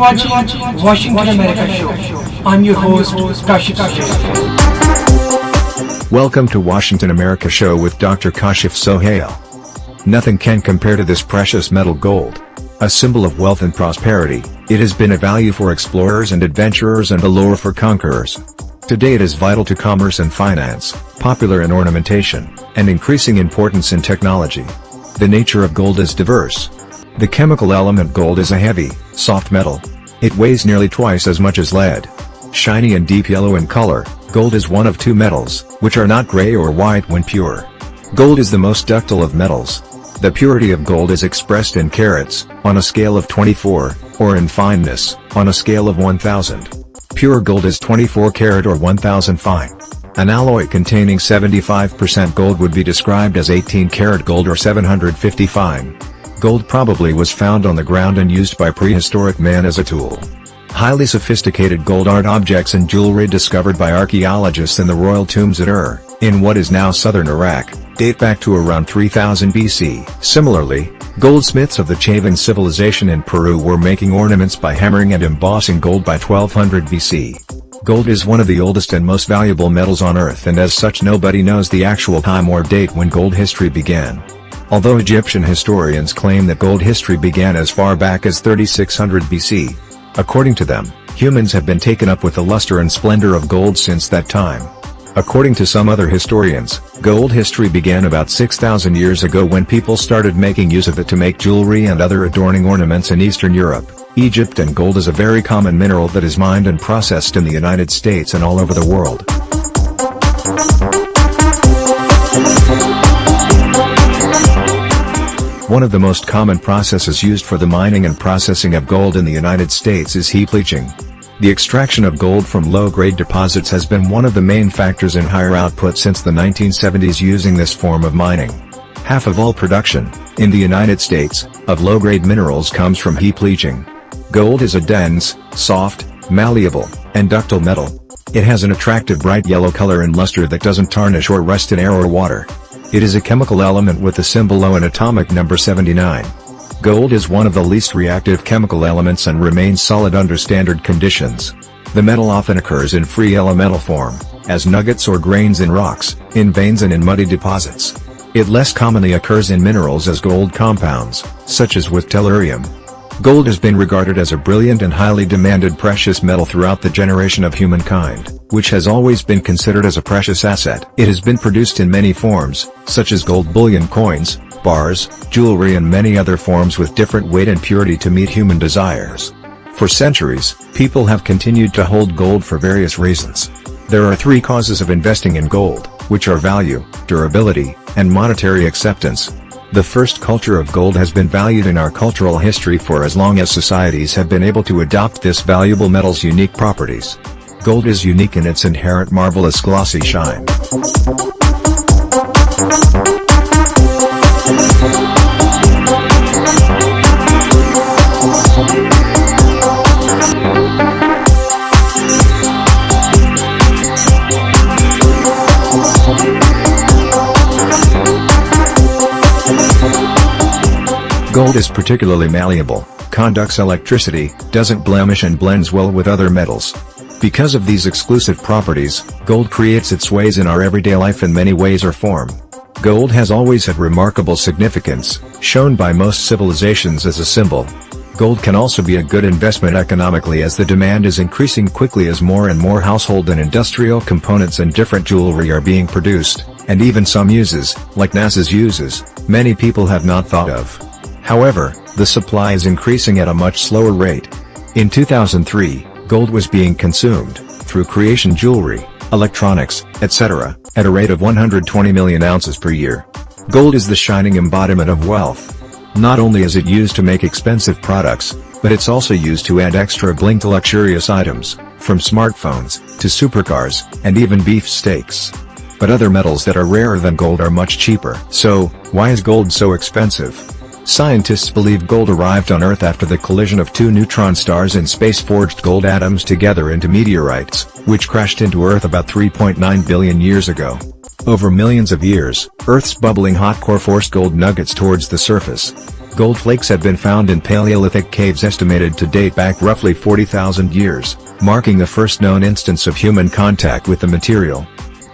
watching Washington America Show. I'm your host, Kashif. Welcome to Washington America Show with Dr. Kashif Sohail. Nothing can compare to this precious metal gold. A symbol of wealth and prosperity, it has been a value for explorers and adventurers and a lure for conquerors. Today it is vital to commerce and finance, popular in ornamentation, and increasing importance in technology. The nature of gold is diverse. The chemical element gold is a heavy, soft metal. It weighs nearly twice as much as lead. Shiny and deep yellow in color, gold is one of two metals, which are not gray or white when pure. Gold is the most ductile of metals. The purity of gold is expressed in carats, on a scale of 24, or in fineness, on a scale of 1000. Pure gold is 24 karat or 1000 fine. An alloy containing 75% gold would be described as 18 karat gold or 750 fine. Gold probably was found on the ground and used by prehistoric man as a tool. Highly sophisticated gold art objects and jewelry discovered by archaeologists in the royal tombs at Ur, in what is now southern Iraq, date back to around 3000 BC. Similarly, goldsmiths of the Chavin civilization in Peru were making ornaments by hammering and embossing gold by 1200 BC. Gold is one of the oldest and most valuable metals on Earth, and as such nobody knows the actual time or date when gold history began. Although Egyptian historians claim that gold history began as far back as 3600 BC. According to them, humans have been taken up with the luster and splendor of gold since that time. According to some other historians, gold history began about 6,000 years ago when people started making use of it to make jewelry and other adorning ornaments in Eastern Europe, Egypt, and gold is a very common mineral that is mined and processed in the United States and all over the world. One of the most common processes used for the mining and processing of gold in the United States is heap leaching. The extraction of gold from low-grade deposits has been one of the main factors in higher output since the 1970s using this form of mining. Half of all production, in the United States, of low-grade minerals comes from heap leaching. Gold is a dense, soft, malleable, and ductile metal. It has an attractive bright yellow color and luster that doesn't tarnish or rust in air or water. It is a chemical element with the symbol O and atomic number 79. Gold is one of the least reactive chemical elements and remains solid under standard conditions. The metal often occurs in free elemental form, as nuggets or grains in rocks, in veins and in muddy deposits. It less commonly occurs in minerals as gold compounds, such as with tellurium. Gold has been regarded as a brilliant and highly demanded precious metal throughout the generation of humankind, which has always been considered as a precious asset. It has been produced in many forms, such as gold bullion coins, bars, jewelry, and many other forms with different weight and purity to meet human desires. For centuries, people have continued to hold gold for various reasons. There are three causes of investing in gold, which are value, durability, and monetary acceptance. The first, culture of gold has been valued in our cultural history for as long as societies have been able to adopt this valuable metal's unique properties. Gold is unique in its inherent marvelous glossy shine. Gold is particularly malleable, conducts electricity, doesn't blemish, and blends well with other metals. Because of these exclusive properties, gold creates its ways in our everyday life in many ways or form. Gold has always had remarkable significance, shown by most civilizations as a symbol. Gold can also be a good investment economically as the demand is increasing quickly as more and more household and industrial components and different jewelry are being produced, and even some uses, like NASA's uses, many people have not thought of. However, the supply is increasing at a much slower rate. In 2003, gold was being consumed, through creation jewelry, electronics, etc., at a rate of 120 million ounces per year. Gold is the shining embodiment of wealth. Not only is it used to make expensive products, but it's also used to add extra bling to luxurious items, from smartphones, to supercars, and even beef steaks. But other metals that are rarer than gold are much cheaper. So, why is gold so expensive? Scientists believe gold arrived on Earth after the collision of two neutron stars in space forged gold atoms together into meteorites, which crashed into Earth about 3.9 billion years ago. Over millions of years, Earth's bubbling hot core forced gold nuggets towards the surface. Gold flakes have been found in Paleolithic caves estimated to date back roughly 40,000 years, marking the first known instance of human contact with the material.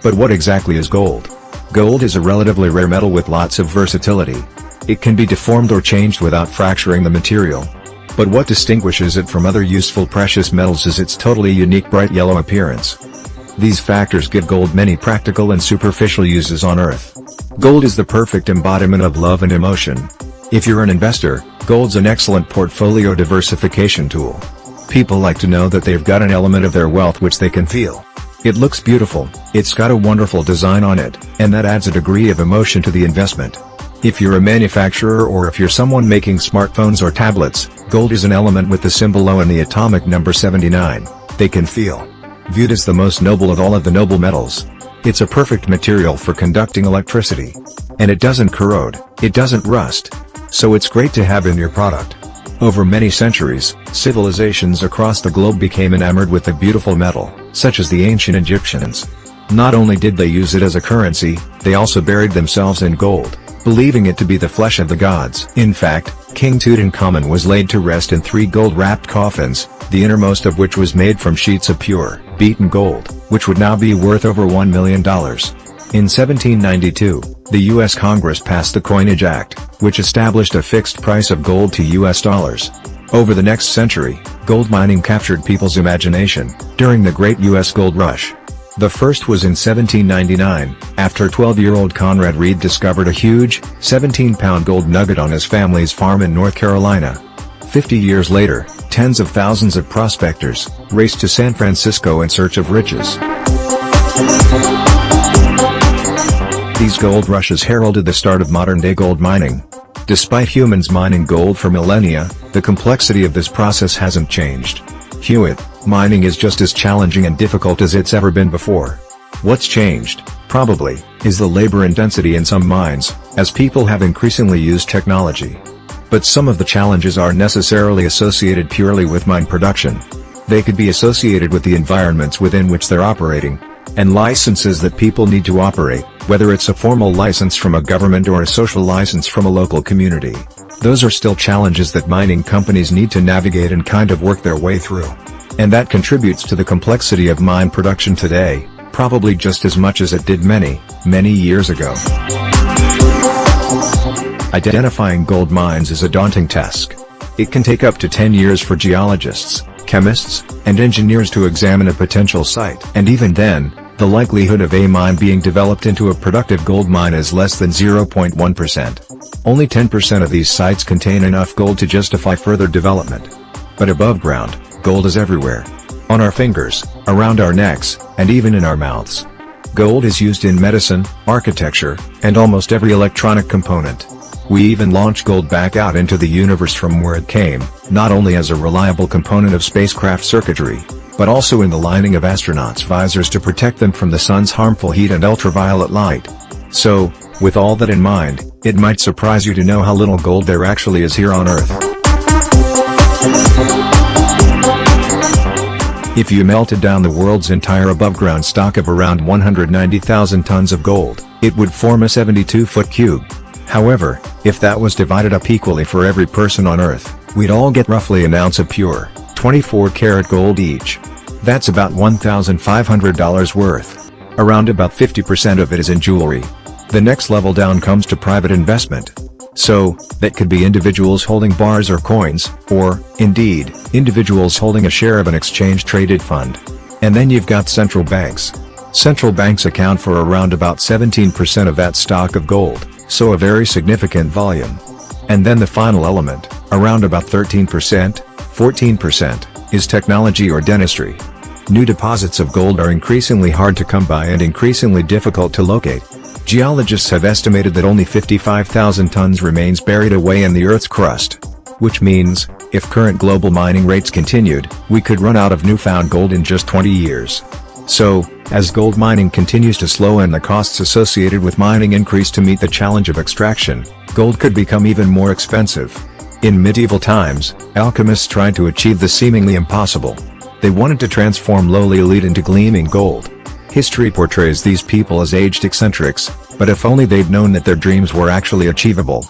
But what exactly is gold? Gold is a relatively rare metal with lots of versatility. It can be deformed or changed without fracturing the material. But what distinguishes it from other useful precious metals is its totally unique bright yellow appearance. These factors give gold many practical and superficial uses on Earth. Gold is the perfect embodiment of love and emotion. If you're an investor, gold's an excellent portfolio diversification tool. People like to know that they've got an element of their wealth which they can feel. It looks beautiful, it's got a wonderful design on it, and that adds a degree of emotion to the investment. If you're a manufacturer or if you're someone making smartphones or tablets, gold is an element with the symbol O and the atomic number 79. They can feel. Viewed as the most noble of all of the noble metals. It's a perfect material for conducting electricity. And it doesn't corrode, it doesn't rust. So it's great to have in your product. Over many centuries, civilizations across the globe became enamored with the beautiful metal, such as the ancient Egyptians. Not only did they use it as a currency, they also buried themselves in gold, believing it to be the flesh of the gods. In fact, King Tutankhamun was laid to rest in 3 gold-wrapped coffins, the innermost of which was made from sheets of pure, beaten gold, which would now be worth over $1 million. In 1792, the U.S. Congress passed the Coinage Act, which established a fixed price of gold to U.S. dollars. Over the next century, gold mining captured people's imagination, during the Great U.S. Gold Rush. The first was in 1799, after 12-year-old Conrad Reed discovered a huge, 17-pound gold nugget on his family's farm in North Carolina. 50 years later, tens of thousands of prospectors raced to San Francisco in search of riches. These gold rushes heralded the start of modern-day gold mining. Despite humans mining gold for millennia, the complexity of this process hasn't changed. Hewitt, mining is just as challenging and difficult as it's ever been before. What's changed, probably, is the labor intensity in some mines, as people have increasingly used technology. But some of the challenges aren't necessarily associated purely with mine production. They could be associated with the environments within which they're operating, and licenses that people need to operate, whether it's a formal license from a government or a social license from a local community. Those are still challenges that mining companies need to navigate and kind of work their way through. And that contributes to the complexity of mine production today, probably just as much as it did many, many years ago. Identifying gold mines is a daunting task. It can take up to 10 years for geologists, chemists, and engineers to examine a potential site. And even then, the likelihood of a mine being developed into a productive gold mine is less than 0.1%. Only 10% of these sites contain enough gold to justify further development. But above ground, gold is everywhere. On our fingers, around our necks, and even in our mouths. Gold is used in medicine, architecture, and almost every electronic component. We even launch gold back out into the universe from where it came, not only as a reliable component of spacecraft circuitry, but also in the lining of astronauts' visors to protect them from the sun's harmful heat and ultraviolet light. So, with all that in mind, it might surprise you to know how little gold there actually is here on Earth. If you melted down the world's entire above-ground stock of around 190,000 tons of gold, it would form a 72-foot cube. However, if that was divided up equally for every person on Earth, we'd all get roughly an ounce of pure, 24-karat gold each. That's about $1,500 worth. Around about 50% of it is in jewelry. The next level down comes to private investment. So, that could be individuals holding bars or coins, or, indeed, individuals holding a share of an exchange-traded fund. And then you've got central banks. Central banks account for around about 17% of that stock of gold, so a very significant volume. And then the final element, around about 13%, 14%, is technology or dentistry. New deposits of gold are increasingly hard to come by and increasingly difficult to locate. Geologists have estimated that only 55,000 tons remains buried away in the Earth's crust. Which means, if current global mining rates continued, we could run out of newfound gold in just 20 years. So, as gold mining continues to slow and the costs associated with mining increase to meet the challenge of extraction, gold could become even more expensive. In medieval times, alchemists tried to achieve the seemingly impossible. They wanted to transform lowly lead into gleaming gold. History portrays these people as aged eccentrics, but if only they'd known that their dreams were actually achievable.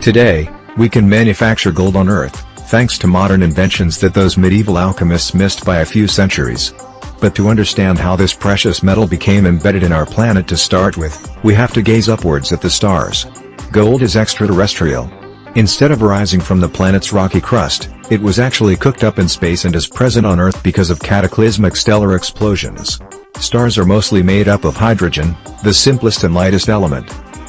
Today, we can manufacture gold on Earth, thanks to modern inventions that those medieval alchemists missed by a few centuries. But to understand how this precious metal became embedded in our planet to start with, we have to gaze upwards at the stars. Gold is extraterrestrial. Instead of rising from the planet's rocky crust, it was actually cooked up in space and is present on Earth because of cataclysmic stellar explosions. Stars are mostly made up of hydrogen, the simplest and lightest element.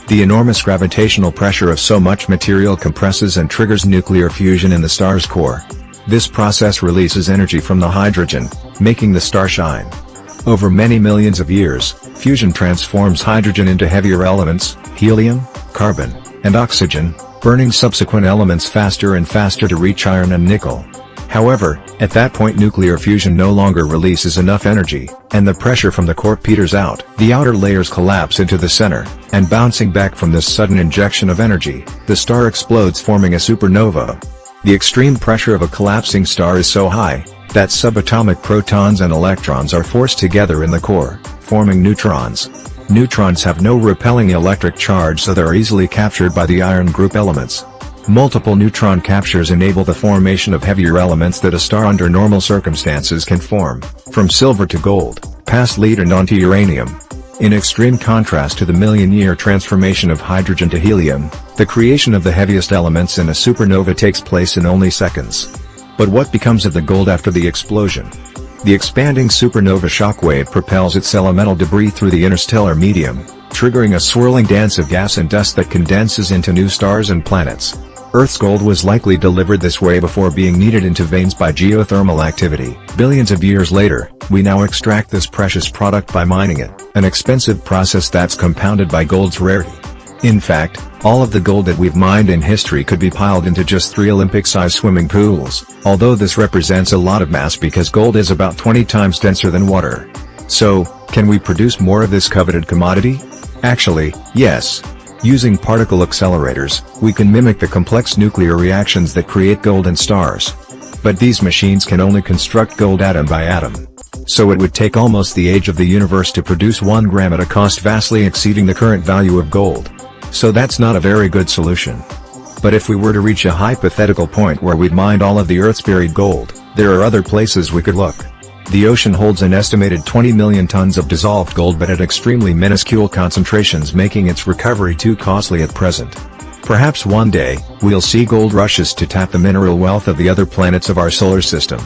The enormous gravitational pressure of so much material compresses and triggers nuclear fusion in the star's core. This process releases energy from the hydrogen, making the star shine. Over many millions of years, fusion transforms hydrogen into heavier elements, helium, carbon, and oxygen, burning subsequent elements faster and faster to reach iron and nickel. However, at that point nuclear fusion no longer releases enough energy, and the pressure from the core peters out. The outer layers collapse into the center, and bouncing back from this sudden injection of energy, the star explodes forming a supernova. The extreme pressure of a collapsing star is so high, that subatomic protons and electrons are forced together in the core, forming neutrons. Neutrons have no repelling electric charge, so they're easily captured by the iron group elements. Multiple neutron captures enable the formation of heavier elements that a star under normal circumstances can form, from silver to gold, past lead and onto uranium. In extreme contrast to the million-year transformation of hydrogen to helium, the creation of the heaviest elements in a supernova takes place in only seconds. But what becomes of the gold after the explosion? The expanding supernova shockwave propels its elemental debris through the interstellar medium, triggering a swirling dance of gas and dust that condenses into new stars and planets. Earth's gold was likely delivered this way before being kneaded into veins by geothermal activity. Billions of years later, we now extract this precious product by mining it, an expensive process that's compounded by gold's rarity. In fact, all of the gold that we've mined in history could be piled into just 3 Olympic-sized swimming pools, although this represents a lot of mass because gold is about 20 times denser than water. So, can we produce more of this coveted commodity? Actually, yes. Using particle accelerators, we can mimic the complex nuclear reactions that create gold in stars. But these machines can only construct gold atom by atom. So it would take almost the age of the universe to produce 1 gram at a cost vastly exceeding the current value of gold. So that's not a very good solution. But if we were to reach a hypothetical point where we'd mined all of the Earth's buried gold, there are other places we could look. The ocean holds an estimated 20 million tons of dissolved gold, but at extremely minuscule concentrations, making its recovery too costly at present. Perhaps one day, we'll see gold rushes to tap the mineral wealth of the other planets of our solar system.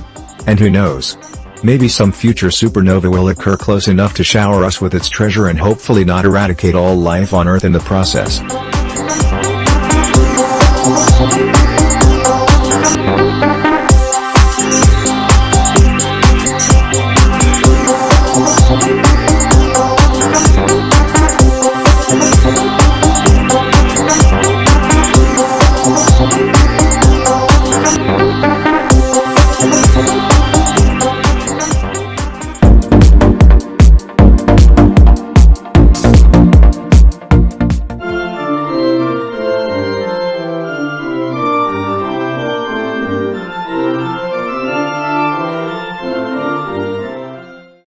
And who knows? Maybe some future supernova will occur close enough to shower us with its treasure and hopefully not eradicate all life on Earth in the process.